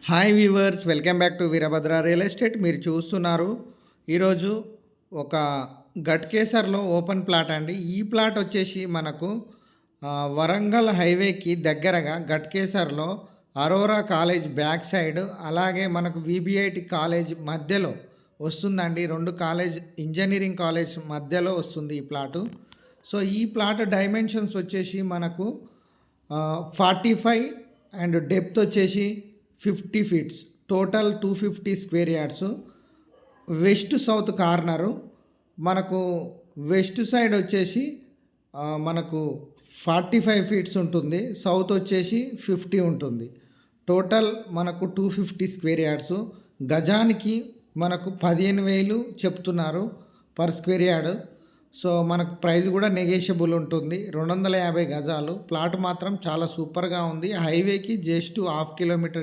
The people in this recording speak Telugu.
Hi viewers, welcome back to Veerabhadra real estate. మీరు చూస్తున్నారు ఈరోజు ఒక గట్కేసర్లో ఓపెన్ ప్లాట్ అండి. ఈ ప్లాట్ వచ్చేసి మనకు వరంగల్ హైవేకి దగ్గరగా గట్కేసర్లో అరోరా కాలేజ్ బ్యాక్ సైడ్, అలాగే మనకు విబిఐటి కాలేజ్ మధ్యలో వస్తుందండి. రెండు కాలేజ్ ఇంజనీరింగ్ కాలేజ్ మధ్యలో వస్తుంది ఈ ప్లాటు. సో ఈ ప్లాట్ డైమెన్షన్స్ వచ్చేసి మనకు 45 అండ్ డెప్త్ వచ్చేసి 50 feets, total 250 square yards. West south corner మనకు వెస్ట్ సైడ్ వచ్చేసి మనకు 45 ఫీట్స్ ఉంటుంది, సౌత్ వచ్చేసి 50 ఉంటుంది. టోటల్ మనకు 250 స్క్వేర్ యార్డ్స్. గజానికి మనకు 15,000 చెప్తున్నారు పర్ స్క్వేర్ యార్డ్. సో మనకు ప్రైస్ కూడా నెగోషియబుల్ ఉంటుంది. 250 గజాలు ప్లాట్ మాత్రం చాలా సూపర్గా ఉంది. హైవేకి జస్ట్ 1/2 కిలోమీటర్